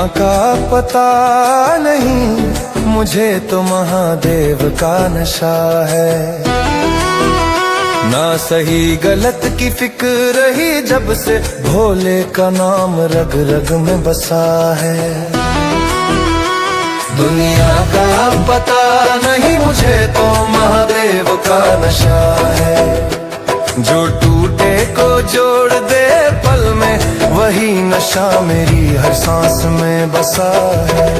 का पता नहीं, मुझे तो महादेव का नशा है। ना सही गलत की फिक्र ही जब से भोले का नाम रग रग में बसा है। दुनिया का पता नहीं, मुझे तो महादेव का नशा है। जो टूटे को जोड़ दे पल में, वही नशा मेरी हर सांस में बसा है।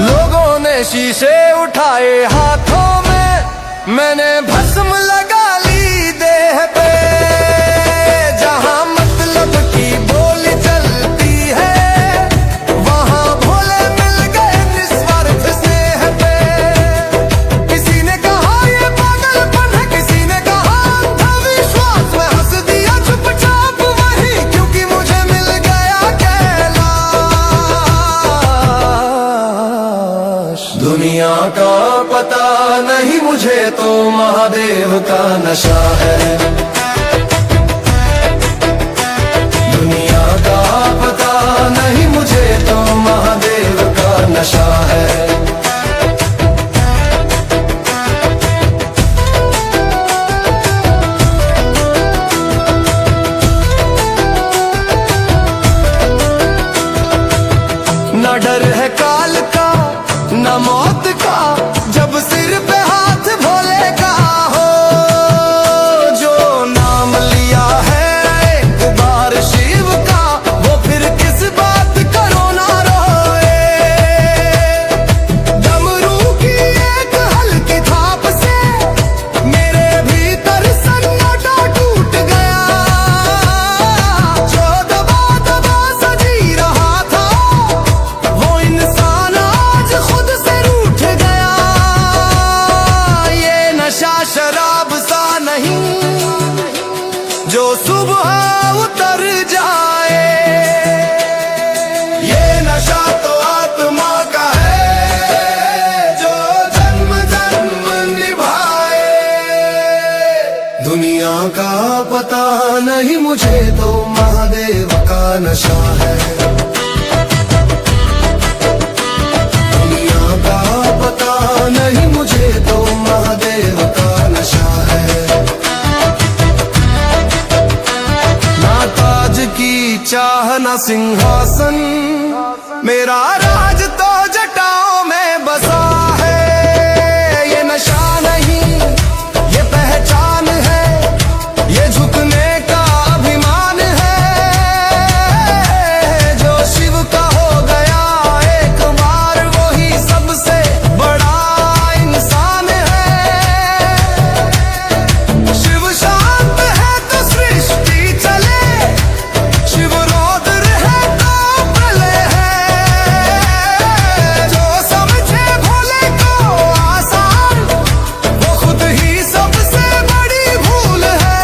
लोगों ने शीशे उठाए हाथों में, मैंने भस्म लगा ली देह पे। जहां मतलब की बोली चलती है, वहां भोले मिल गए निस्वार्थ स्नेह पे। किसी ने कहा ये पागलपन है, किसी ने कहा अंधविश्वास। मैं हंस दिया चुपचाप वही, क्योंकि मुझे मिल गया कैलाश। दुनिया का पता नहीं, मुझे तो महादेव का नशा है। दुनिया का पता नहीं, मुझे तो महादेव का नशा है। ना डर है काल का, ना मौत का, जब सिर पे हाथ भोले का हो। जो नाम लिया है एक बार शिव का, वो फिर किस बात करो ना रोए। डमरू की एक हल्की थाप से मेरे भीतर सन्नाटा टूट गया। जो दबा दबा सजी रहा था, वो इंसान आज खुद से रूठ गया। ये नशा शराब सा नहीं, जो सुबह उतर जाए। ये नशा तो आत्मा का है, जो जन्म जन्म निभाए। दुनिया का पता नहीं, मुझे तो महादेव का नशा है। दुनिया का पता नहीं, मुझे तो महादेव का नशा है। ना ताज की चाह ना सिंहासन, मेरा राज तो जटाओं में बसा है। ये नशा नहीं, ये पहचान है, ये झुकने का अभिमान है। जो शिव का हो गया एक बार, वही सबसे बड़ा इंसान है। शिव शांत है तो सृष्टि चले, शिव रौद्र है तो प्रलय है। जो समझे भोले को आसान, वो खुद ही सबसे बड़ी भूल है।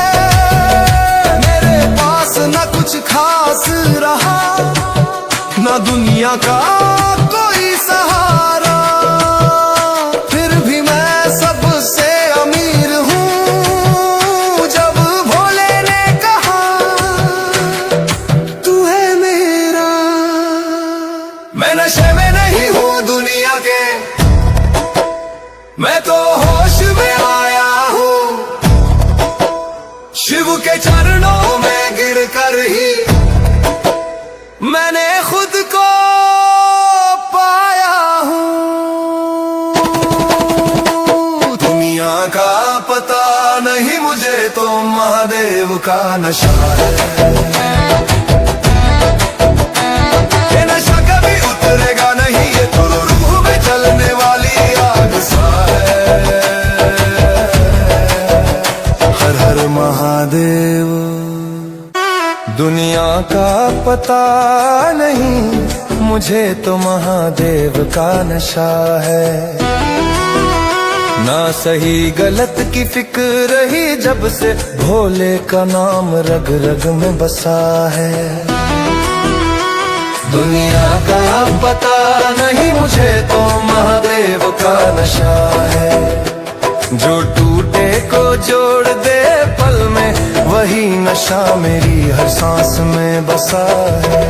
मेरे पास न कुछ खास रहा, न दुनिया का कोई सहारा, फिर भी मैं सबसे अमीर हूँ। जब भोले ने कहा तू है मेरा, मैं नशे में नहीं हूँ दुनिया के, मैं तो होश में आया हूँ। शिव के चरणों में गिर कर ही मैंने खुद को पाया हूँ। दुनिया का पता नहीं, मुझे तो महादेव का नशा है। ये नशा कभी उतरेगा नहीं, ये तो रूह में जलने वाली आग सा है। हर हर महादेव। दुनिया का पता नहीं, मुझे तो महादेव का नशा है। ना सही गलत की फिक्र ही जब से भोले का नाम रग रग में बसा है। दुनिया का पता नहीं मुझे तो महादेव का नशा है। जो टूटे को जोड़ दे पल में, वही नशा मेरी हर सांस में बसा है।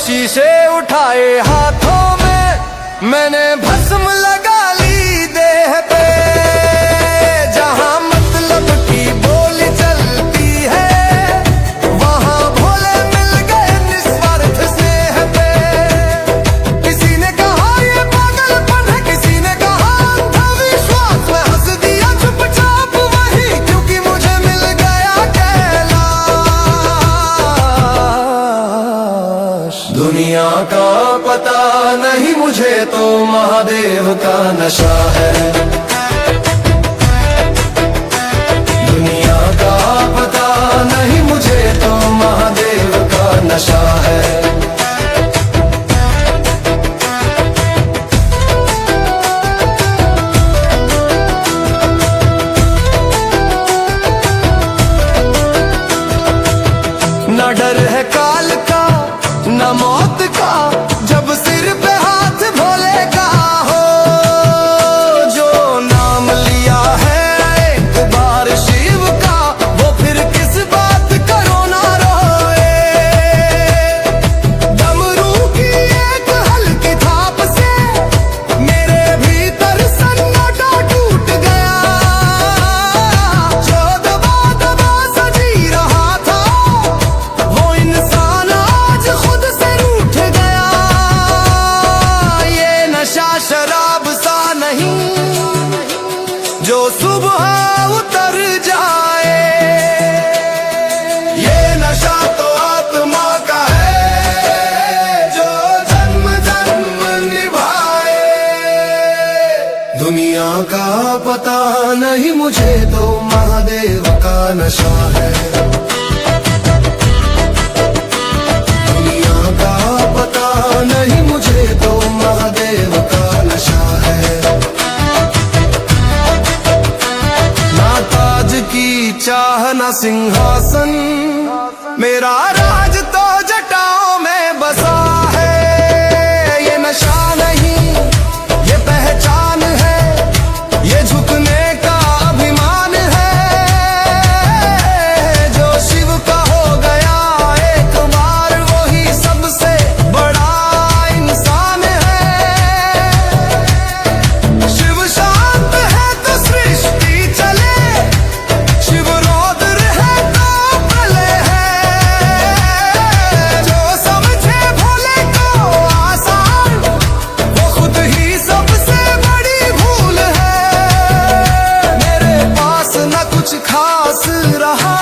शीशे उठाए हाथों में, मैंने भस्म लगा ली देह पे। जहां मतलब की बोली चलती है, वहां भोले मिल गए निस्वार्थ स्नेह पे। किसी ने कहा ये पागलपन है, किसी ने कहा अंधविश्वास। मैं हंस दिया चुपचाप वही, क्योंकि मुझे मिल गया दुनिया का पता नहीं मुझे तो महादेव का नशा है। दुनिया का पता नहीं मुझे तो महादेव का नशा है। न डर है काल का, न मौत का, जब सिर पे हाथ भोले का हो। जो नाम लिया है एक बार शिव का, वो फिर किस बात करो ना रोए। डमरू की एक हल्की थाप से मेरे भीतर सन्नाटा टूट गया। जो दबा दबा सजी रहा था, वो इंसान आज खुद से रूठ गया। ये नशा शराब सा नहीं जो सुबह उतर जाए। ये नशा तो आत्मा का है, जो जन्म जन्म निभाए। दुनिया का पता नहीं मुझे तो महादेव का नशा है। नहीं मुझे तो महादेव का नशा है। ना ताज की चाह ना सिंहासन, मेरा राज तो जटाओं में बसा है। ये नशा नहीं ये पहचान है, ये झुकने का अभिमान है। जो शिव का हो गया एक बार, वही सबसे बड़ा इंसान है। शिव शांत है तो सृष्टि चले, शिव रौद्र है तो प्रलय है। जो समझे भोले को आसान, वो खुद ही सबसे बड़ी भूल है। मेरे पास न कुछ खास रहा,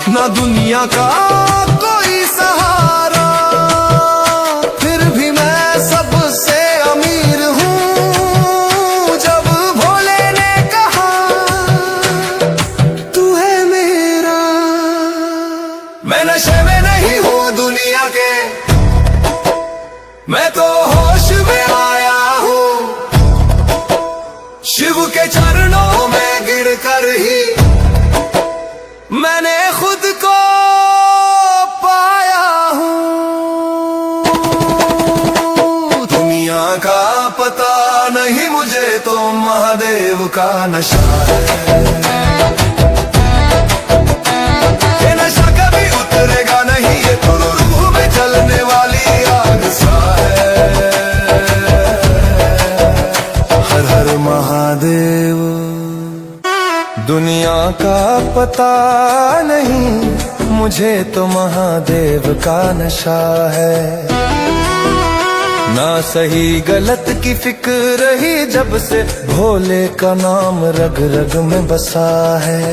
न दुनिया का कोई सहारा, फिर भी मैं सबसे अमीर हूँ। जब भोले ने कहा तू है मेरा, मैं नशे में नहीं हूँ दुनिया के, मैं तो होश में आया हूँ। शिव के चरणों में गिरकर ही मैंने खुद को पाया हूँ। दुनिया का पता नहीं मुझे तो महादेव का नशा है। ये नशा कभी उतरेगा नहीं, ये तो रूह में जलने वाली आग सा है। हर हर महादेव। दुनिया का पता नहीं मुझे तो महादेव का नशा है। ना सही गलत की फिक्र ही जब से भोले का नाम रग रग में बसा है।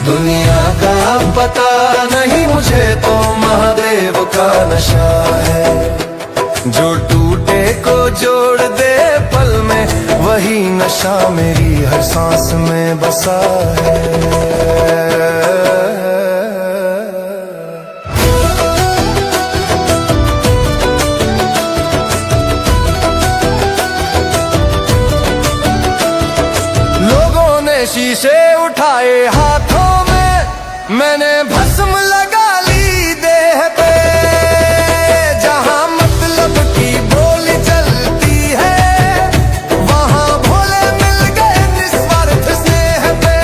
दुनिया का पता नहीं मुझे तो महादेव का नशा है। जो टूटे को जोड़ दे पल में, वही नशा मेरी हर सांस में बसा है। मैंने भस्म लगा ली देह पे, जहां मतलब की बोली चलती है, वहां भोले मिल गए निस्वार्थ स्नेह पे।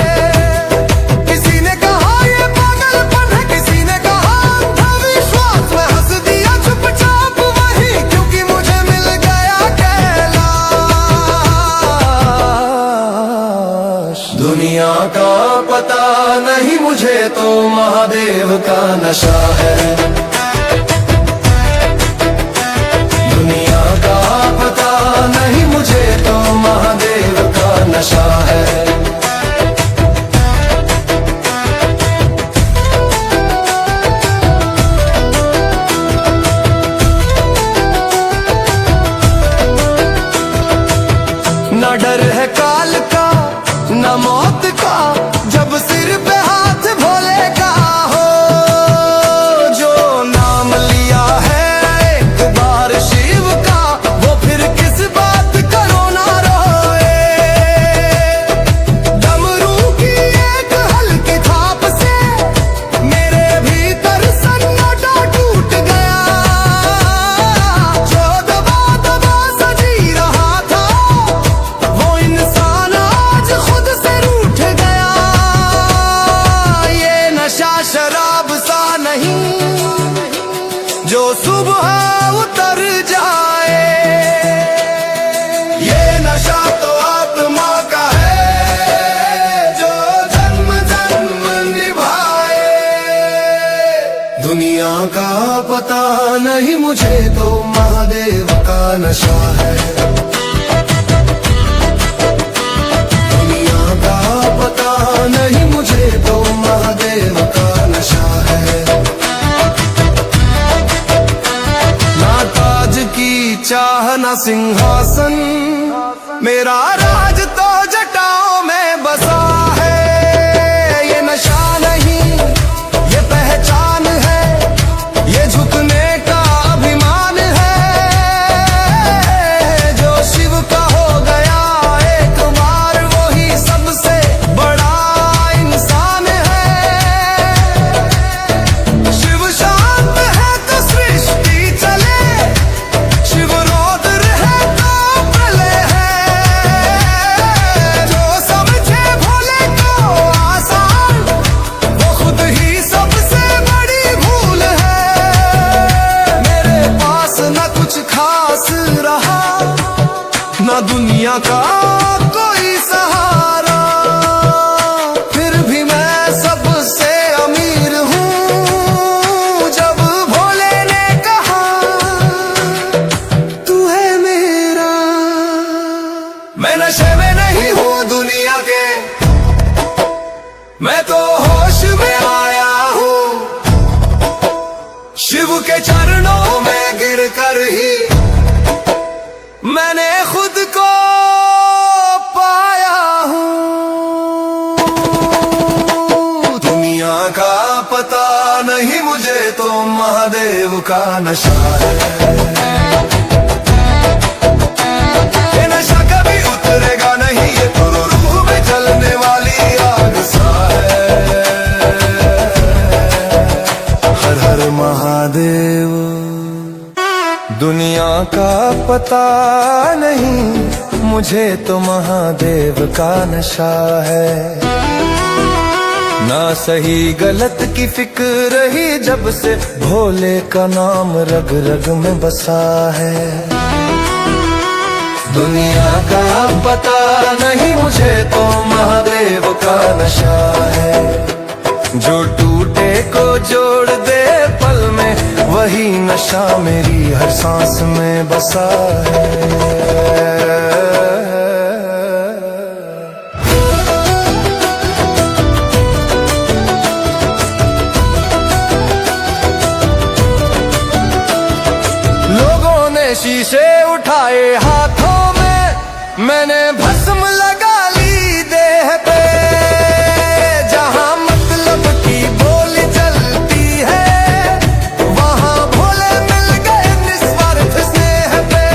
किसी ने कहा ये पागलपन है, किसी ने कहा अंधविश्वास, मैं हंस दिया चुपचाप वही, क्योंकि मुझे मिल गया कैलाश। दुनिया का पता नहीं मुझे तो महादेव का नशा है। दुनिया का पता नहीं मुझे तो महादेव का नशा है। न डर है काल का न मौत का, जब सिर पे हाथ भोले का हो। जो नाम लिया है एक बार शिव का, वो फिर किस बात करो ना रोए। डमरू की एक हल्की थाप से मेरे भीतर सन्नाटा टूट गया। जो दबा दबा सजी रहा था, वो इंसान आज खुद से रूठ गया। ये नशा शराब सा नहीं जो सुबह उतर जाए, ये नशा तो आत्मा का है जो जन्म जन्म निभाए। दुनिया का पता नहीं मुझे तो महादेव का नशा है। दुनिया का पता नहीं मुझे तो महादेव का नशा है। ना ताज की चाह ना सिंहासन, मेरा राज तो जटाओं में बसा है। ये नशा नहीं ये पहचान है, ये झुकने का अभिमान है। जो शिव का हो गया एक बार, वही सबसे बड़ा इंसान है। शिव शांत है तो सृष्टि चले, शिव रौद्र है तो प्रलय है। जो समझे भोले को आसान, वो खुद ही सबसे बड़ी भूल है। मेरे पास न कुछ खास रहा, ना दुनिया का कोई सहारा, फिर भी मैं सबसे अमीर हूँ। जब भोले ने कहा तू है मेरा, मैं नशे में नहीं हूँ दुनिया के, मैं तो होश में आया हूँ। शिव के चरणों में गिर कर ही मैंने खुद को पाया हूँ। दुनिया का पता नहीं मुझे तो महादेव का नशा है। ये नशा कभी उतरेगा नहीं, ये तो रूह में जलने वाली आग सा है। हर हर महादेव। दुनिया का पता नहीं मुझे तो महादेव का नशा है। ना सही गलत की फिक्र ही जब से भोले का नाम रग रग में बसा है। दुनिया का पता नहीं मुझे तो महादेव का नशा है। जो टूटे को जोड़ दे पल में, वही नशा मेरी हर सांस में बसा है। लोगों ने शीशे उठाए हाथों में, मैंने भस्म लगा ली देह पे। जहां मतलब की बोली चलती है, वहां भोले मिल गए निस्वार्थ स्नेह पे।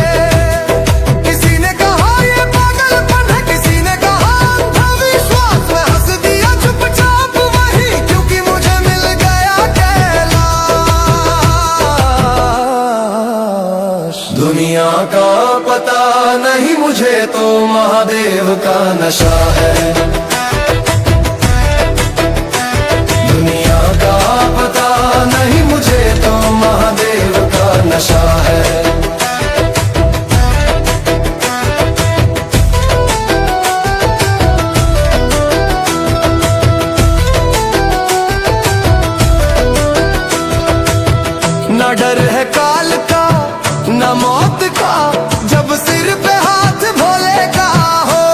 किसी ने कहा ये पागलपन है, किसी ने कहा अंधविश्वास, मैं हंस दिया चुपचाप वही, क्योंकि मुझे मुझे तो महादेव का नशा है। दुनिया का पता नहीं मुझे तो महादेव का नशा है। न डर है काल का न मौत का, जब सिर पे हाथ भोले का हो।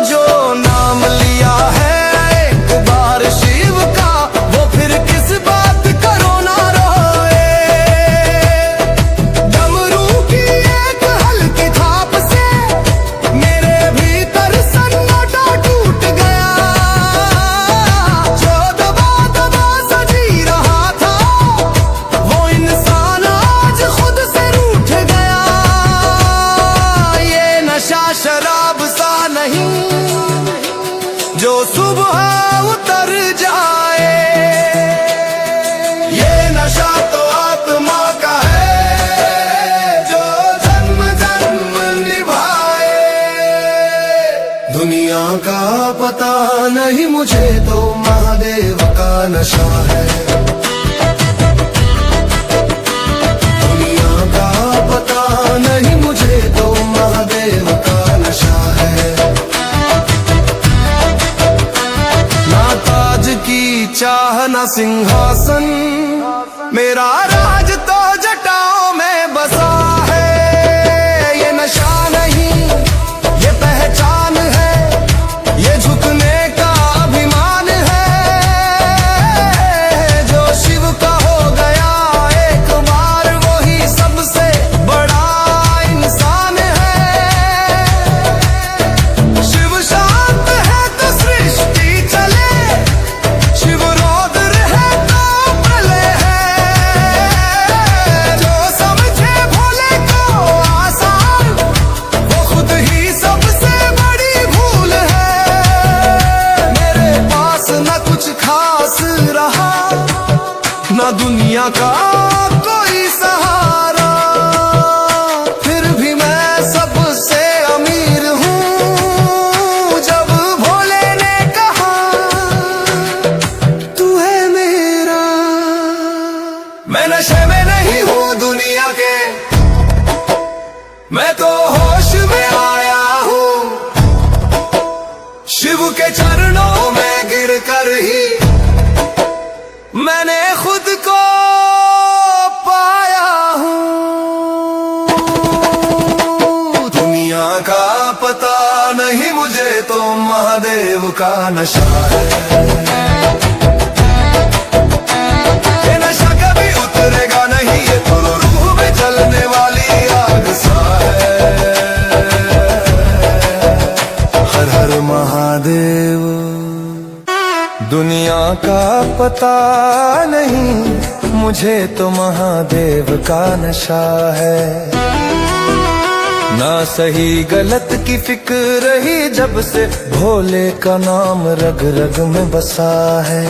जो नाम लिया है एक बार शिव का, वो फिर किस बात करो ना रोए। डमरू की एक हल्की थाप से मेरे भीतर सन्नाटा टूट गया। जो दबा दबा सजी रहा था वो इंसान आज खुद से रूठ गया। ये नशा शराब सा नहीं जो सुबह उतर जाए। ये नशा तो आत्मा का है जो जन्म जन्म निभाए। दुनिया का पता नहीं मुझे तो महादेव का नशा है। दुनिया का पता नहीं मुझे तो महादेव का नशा है। ना ताज की चाह ना सिंहासन, मेरा राज तो जटाओं में बसा है। ये नशा नहीं ये पहचान है, ये झुकने का अभिमान है। जो शिव का हो गया एक बार वही सबसे बड़ा इंसान है। शिव शांत है तो सृष्टि चले, शिव रौद्र है तो प्रलय है। जो समझे भोले को आसान वो खुद ही सबसे बड़ी भूल है। मेरे पास न कुछ खास रहा न दुनिया का कोई सहारा, फिर भी मैं सबसे अमीर हूँ। जब भोले ने कहा तू है मेरा, मैं नशे में नहीं हूँ दुनिया के, मैं तो होश में आया हूँ। शिव के चरणों में गिर कर ही मैंने खुद को पाया हूँ। दुनिया का पता नहीं मुझे तो महादेव का नशा है। ये नशा कभी उतरेगा नहीं, ये तो रूह में जलने वाली आग सा है। हर हर महादेव। दुनिया का पता नहीं मुझे तो महादेव का नशा है। ना सही गलत की फिक्र रही जब से भोले का नाम रग रग में बसा है।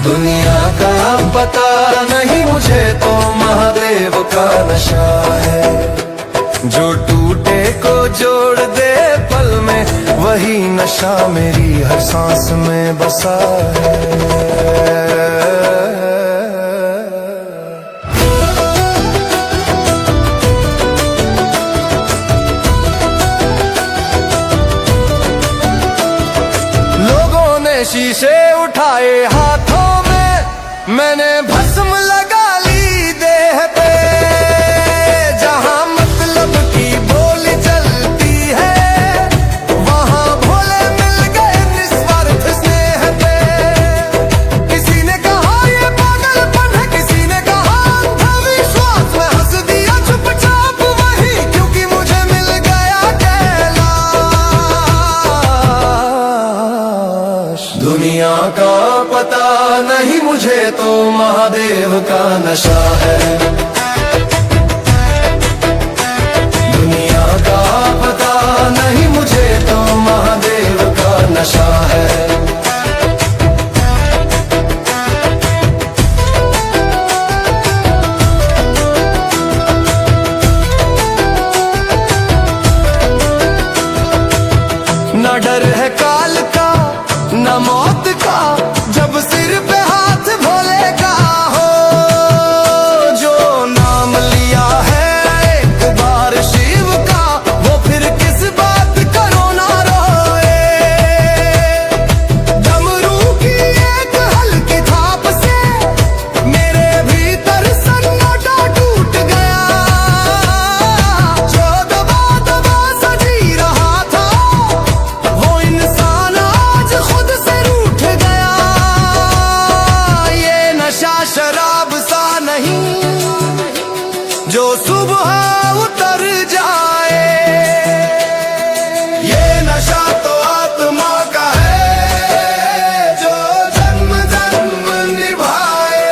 दुनिया का पता नहीं मुझे तो महादेव का नशा है। जो टूटे को जोड़ दे पल में वही नशा मेरी हर सांस में बसा है। लोगों ने शीशे उठाए हाथों में, मैंने भस्म लगा ली देह पे। जहां मतलब की बोली चलती है वहां भोले मिल गए निस्वार्थ स्नेह पे। किसी ने कहा ये पागलपन है, किसी ने कहा अंधविश्वास। मैं हंस दिया चुपचाप वही क्योंकि मुझे मिल गया कैलाश। दुनिया का पता नहीं मुझे तो महादेव का नशा है। दुनिया का पता नहीं मुझे तो महादेव का नशा है। न मौत का, जब सिर पे हाथ भोले का हो। जो नाम लिया है एक बार शिव का, वो फिर किस बात करो ना रोए। डमरू की एक हल्की थाप से मेरे भीतर सन्नाटा टूट गया। जो दबा दबा सजी रहा था, वो इंसान आज खुद से रूठ गया। ये नशा शराब सा नहीं जो सुबह उतर जाए, ये नशा तो आत्मा का है जो जन्म जन्म निभाए।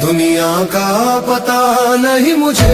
दुनिया का पता नहीं मुझे।